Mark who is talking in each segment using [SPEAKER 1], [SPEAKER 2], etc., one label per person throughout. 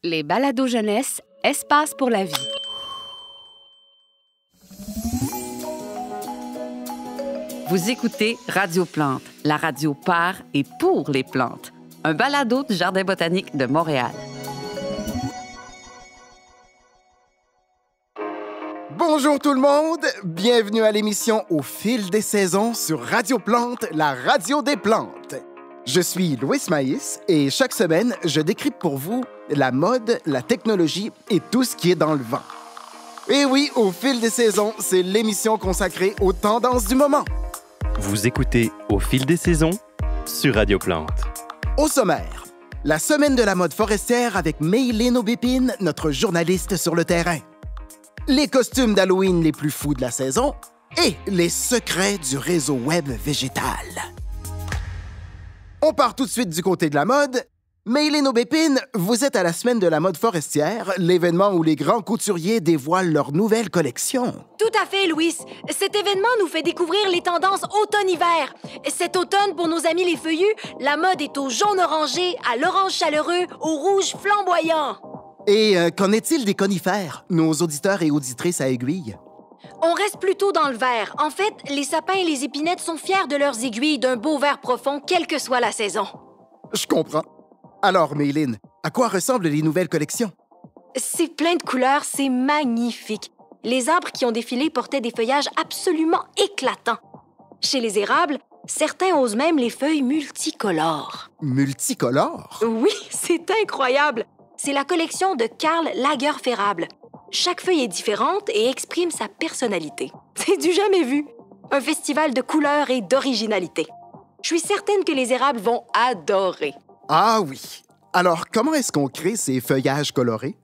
[SPEAKER 1] Les balados jeunesse, espace pour la vie.
[SPEAKER 2] Vous écoutez Radio Plante, la radio par et pour les plantes. Un balado du Jardin botanique de Montréal.
[SPEAKER 3] Bonjour tout le monde, bienvenue à l'émission Au fil des saisons sur Radio Plante, la radio des plantes. Je suis Louis Maïs et chaque semaine, je décrypte pour vous la mode, la technologie et tout ce qui est dans le vent. Et oui, Au fil des saisons, c'est l'émission consacrée aux tendances du moment.
[SPEAKER 4] Vous écoutez Au fil des saisons sur Radio Plante.
[SPEAKER 3] Au sommaire, la semaine de la mode forestière avec Mayline Aubépine, notre journaliste sur le terrain. Les costumes d'Halloween les plus fous de la saison et les secrets du réseau web végétal. On part tout de suite du côté de la mode. Mayline Aubépine, vous êtes à la semaine de la mode forestière, l'événement où les grands couturiers dévoilent leur nouvelle collection.
[SPEAKER 5] Tout à fait, Louis. Cet événement nous fait découvrir les tendances automne-hiver. Cet automne, pour nos amis les feuillus, la mode est au jaune-orangé, à l'orange chaleureux, au rouge flamboyant.
[SPEAKER 3] Et qu'en est-il des conifères, nos auditeurs et auditrices à aiguilles?
[SPEAKER 5] On reste plutôt dans le vert. En fait, les sapins et les épinettes sont fiers de leurs aiguilles d'un beau vert profond, quelle que soit la saison.
[SPEAKER 3] Je comprends. Alors, Mayline, à quoi ressemblent les nouvelles collections?
[SPEAKER 5] C'est plein de couleurs, c'est magnifique. Les arbres qui ont défilé portaient des feuillages absolument éclatants. Chez les érables, certains osent même les feuilles multicolores.
[SPEAKER 3] Multicolores?
[SPEAKER 5] Oui, c'est incroyable. C'est la collection de Karl Lagerfeld. Chaque feuille est différente et exprime sa personnalité. C'est du jamais vu. Un festival de couleurs et d'originalité. Je suis certaine que les érables vont adorer.
[SPEAKER 3] Ah oui. Alors, comment est-ce qu'on crée ces feuillages colorés?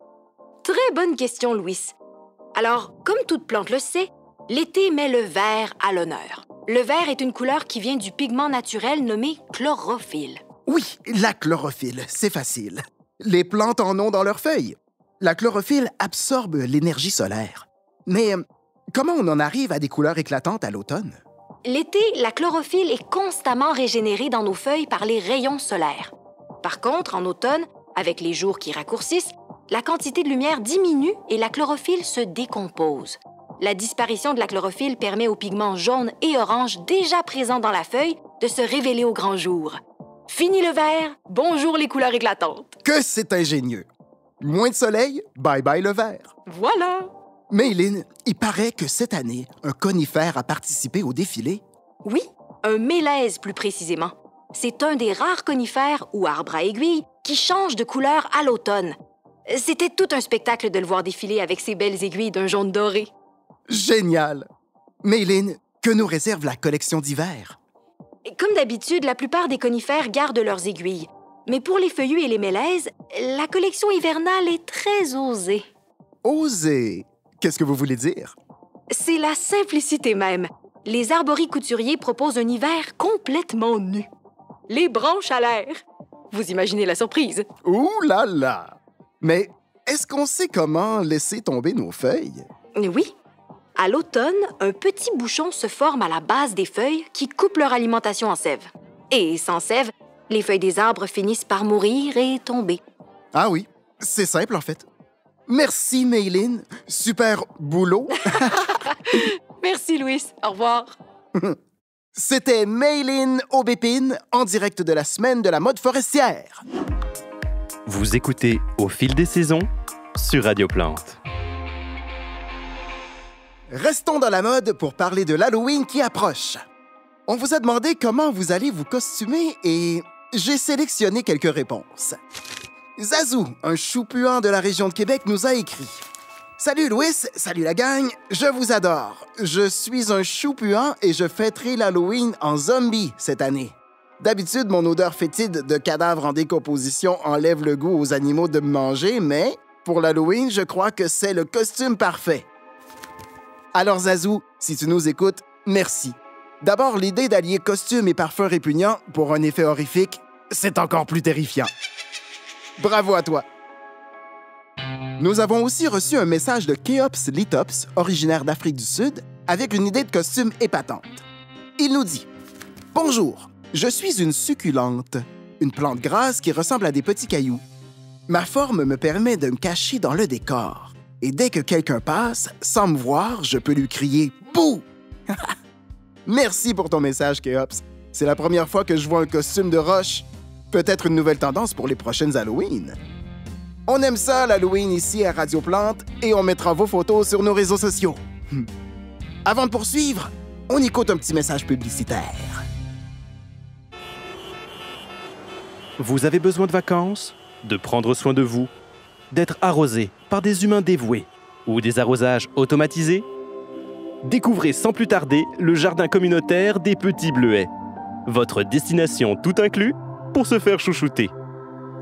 [SPEAKER 5] Très bonne question, Louis. Alors, comme toute plante le sait, l'été met le vert à l'honneur. Le vert est une couleur qui vient du pigment naturel nommé chlorophylle.
[SPEAKER 3] Oui, la chlorophylle, c'est facile. Les plantes en ont dans leurs feuilles. La chlorophylle absorbe l'énergie solaire. Mais comment on en arrive à des couleurs éclatantes à l'automne?
[SPEAKER 5] L'été, la chlorophylle est constamment régénérée dans nos feuilles par les rayons solaires. Par contre, en automne, avec les jours qui raccourcissent, la quantité de lumière diminue et la chlorophylle se décompose. La disparition de la chlorophylle permet aux pigments jaunes et oranges déjà présents dans la feuille de se révéler au grand jour. Fini le vert, bonjour les couleurs éclatantes.
[SPEAKER 3] Que c'est ingénieux! Moins de soleil, bye-bye le vert.
[SPEAKER 5] Voilà!
[SPEAKER 3] Mayline, il paraît que cette année, un conifère a participé au défilé.
[SPEAKER 5] Oui, un mélèze plus précisément. C'est un des rares conifères ou arbres à aiguilles qui change de couleur à l'automne. C'était tout un spectacle de le voir défiler avec ses belles aiguilles d'un jaune doré.
[SPEAKER 3] Génial! Mayline, que nous réserve la collection d'hiver?
[SPEAKER 5] Comme d'habitude, la plupart des conifères gardent leurs aiguilles. Mais pour les feuillus et les mélèzes, la collection hivernale est très osée.
[SPEAKER 3] Osée? Qu'est-ce que vous voulez dire?
[SPEAKER 5] C'est la simplicité même. Les arboricouturiers proposent un hiver complètement nu. Les branches à l'air. Vous imaginez la surprise?
[SPEAKER 3] Ouh là là! Mais est-ce qu'on sait comment laisser tomber nos feuilles?
[SPEAKER 5] Oui. À l'automne, un petit bouchon se forme à la base des feuilles qui coupent leur alimentation en sève. Et sans sève, les feuilles des arbres finissent par mourir et tomber.
[SPEAKER 3] Ah oui, c'est simple en fait. Merci Mayline, super boulot.
[SPEAKER 5] Merci Louis, au revoir.
[SPEAKER 3] C'était Mayline Aubépine en direct de la semaine de la mode forestière.
[SPEAKER 4] Vous écoutez Au fil des saisons sur Radio Plante.
[SPEAKER 3] Restons dans la mode pour parler de l'Halloween qui approche. On vous a demandé comment vous allez vous costumer et j'ai sélectionné quelques réponses. Zazou, un chou-puant de la région de Québec, nous a écrit « Salut Louis, salut la gang, je vous adore. Je suis un chou-puant et je fêterai l'Halloween en zombie cette année. D'habitude, mon odeur fétide de cadavre en décomposition enlève le goût aux animaux de me manger, mais pour l'Halloween, je crois que c'est le costume parfait. » Alors Zazou, si tu nous écoutes, merci. D'abord, l'idée d'allier costume et parfum répugnant pour un effet horrifique, c'est encore plus terrifiant. Bravo à toi! Nous avons aussi reçu un message de Kéops Litops, originaire d'Afrique du Sud, avec une idée de costume épatante. Il nous dit « Bonjour, je suis une succulente, une plante grasse qui ressemble à des petits cailloux. Ma forme me permet de me cacher dans le décor. Et dès que quelqu'un passe, sans me voir, je peux lui crier « Bouh! » Merci pour ton message, Kéops. C'est la première fois que je vois un costume de roche. Peut-être une nouvelle tendance pour les prochaines Halloween. On aime ça, l'Halloween, ici à Radio Plante, et on mettra vos photos sur nos réseaux sociaux. Avant de poursuivre, on écoute un petit message publicitaire.
[SPEAKER 4] Vous avez besoin de vacances, de prendre soin de vous, d'être arrosé par des humains dévoués ou des arrosages automatisés? Découvrez sans plus tarder le jardin communautaire des Petits Bleuets. Votre destination tout inclus pour se faire chouchouter.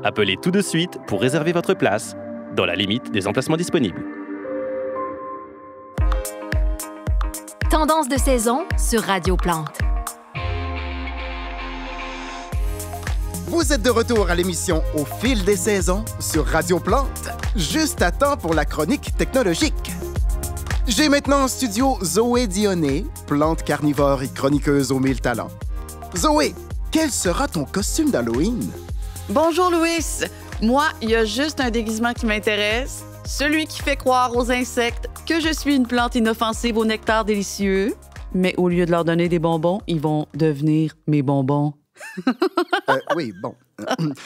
[SPEAKER 4] Appelez tout de suite pour réserver votre place, dans la limite des emplacements disponibles.
[SPEAKER 5] Tendance de saison sur Radio Plante.
[SPEAKER 3] Vous êtes de retour à l'émission Au fil des saisons sur Radio Plante, juste à temps pour la chronique technologique. J'ai maintenant en studio Zoé Dionné, plante carnivore et chroniqueuse aux 1000 talents. Zoé, quel sera ton costume d'Halloween?
[SPEAKER 2] Bonjour, Louis. Moi, il y a juste un déguisement qui m'intéresse. Celui qui fait croire aux insectes que je suis une plante inoffensive au nectar délicieux. Mais au lieu de leur donner des bonbons, ils vont devenir mes bonbons.
[SPEAKER 3] Oui, bon.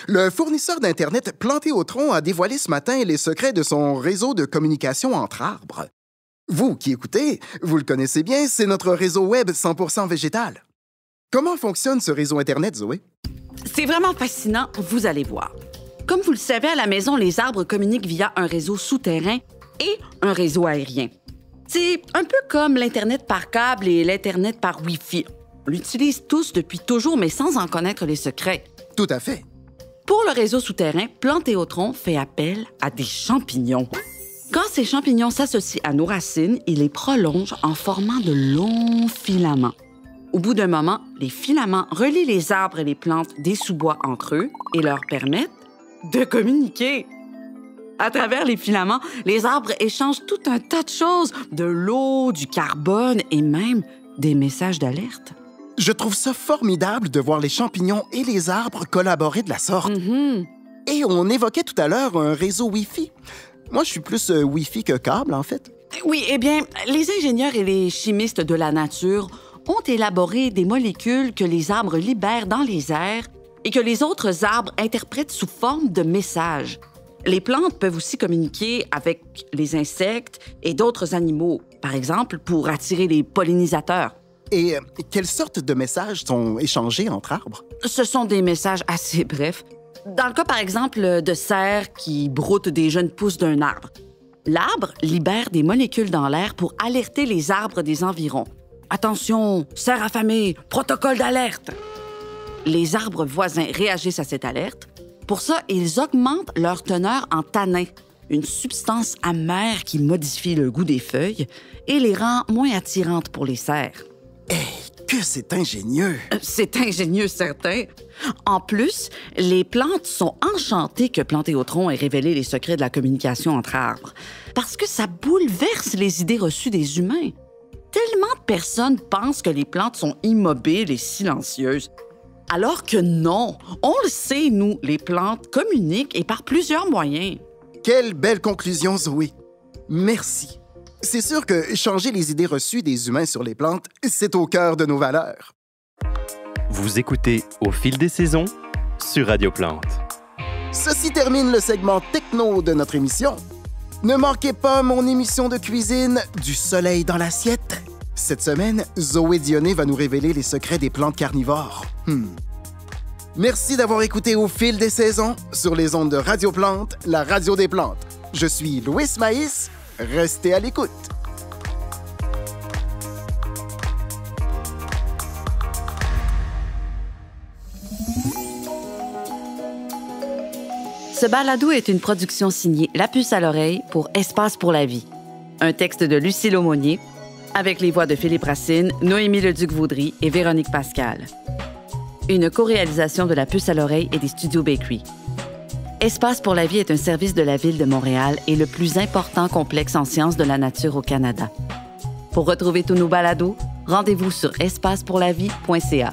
[SPEAKER 3] Le fournisseur d'Internet Planté au Tronc a dévoilé ce matin les secrets de son réseau de communication entre arbres. Vous qui écoutez, vous le connaissez bien, c'est notre réseau web 100% végétal. Comment fonctionne ce réseau Internet, Zoé?
[SPEAKER 2] C'est vraiment fascinant, vous allez voir. Comme vous le savez, à la maison, les arbres communiquent via un réseau souterrain et un réseau aérien. C'est un peu comme l'Internet par câble et l'Internet par Wi-Fi. On l'utilise tous depuis toujours, mais sans en connaître les secrets.
[SPEAKER 3] Tout à fait.
[SPEAKER 2] Pour le réseau souterrain, Planté au Tronc fait appel à des champignons. Quand ces champignons s'associent à nos racines, ils les prolongent en formant de longs filaments. Au bout d'un moment, les filaments relient les arbres et les plantes des sous-bois entre eux et leur permettent de communiquer. À travers les filaments, les arbres échangent tout un tas de choses, de l'eau, du carbone et même des messages d'alerte.
[SPEAKER 3] Je trouve ça formidable de voir les champignons et les arbres collaborer de la sorte. Et on évoquait tout à l'heure un réseau Wi-Fi. Moi, je suis plus Wi-Fi que câble, en fait.
[SPEAKER 2] Oui, eh bien, les ingénieurs et les chimistes de la nature ont élaboré des molécules que les arbres libèrent dans les airs et que les autres arbres interprètent sous forme de messages. Les plantes peuvent aussi communiquer avec les insectes et d'autres animaux, par exemple pour attirer les pollinisateurs.
[SPEAKER 3] Et quelles sortes de messages sont échangés entre arbres?
[SPEAKER 2] Ce sont des messages assez brefs. Dans le cas, par exemple, de cerfs qui broutent des jeunes pousses d'un arbre, l'arbre libère des molécules dans l'air pour alerter les arbres des environs. Attention, cerf affamé, protocole d'alerte! Les arbres voisins réagissent à cette alerte. Pour ça, ils augmentent leur teneur en tanin, une substance amère qui modifie le goût des feuilles et les rend moins attirantes pour les cerfs.
[SPEAKER 3] Que c'est ingénieux!
[SPEAKER 2] C'est ingénieux, certain. En plus, les plantes sont enchantées que Planté au Tronc ait révélé les secrets de la communication entre arbres, parce que ça bouleverse les idées reçues des humains. Tellement de personnes pensent que les plantes sont immobiles et silencieuses. Alors que non, on le sait, nous, les plantes communiquent et par plusieurs moyens.
[SPEAKER 3] Quelle belle conclusion, Zoé! Merci. C'est sûr que changer les idées reçues des humains sur les plantes, c'est au cœur de nos valeurs.
[SPEAKER 4] Vous écoutez Au fil des saisons sur Radio Plante.
[SPEAKER 3] Ceci termine le segment techno de notre émission. Ne manquez pas mon émission de cuisine Du soleil dans l'assiette. Cette semaine, Zoé Dionné va nous révéler les secrets des plantes carnivores. Merci d'avoir écouté Au fil des saisons sur les ondes de Radio Plante, la radio des plantes. Je suis Louis Maïs. Restez à l'écoute.
[SPEAKER 2] Ce balado est une production signée La Puce à l'oreille pour Espace pour la vie. Un texte de Lucille Aumonier, avec les voix de Philippe Racine, Noémie Leduc-Vaudry et Véronique Pascal. Une co-réalisation de La Puce à l'oreille et des Studios Bakery. Espace pour la vie est un service de la Ville de Montréal et le plus important complexe en sciences de la nature au Canada. Pour retrouver tous nos balados, rendez-vous sur espacepourlavie.ca.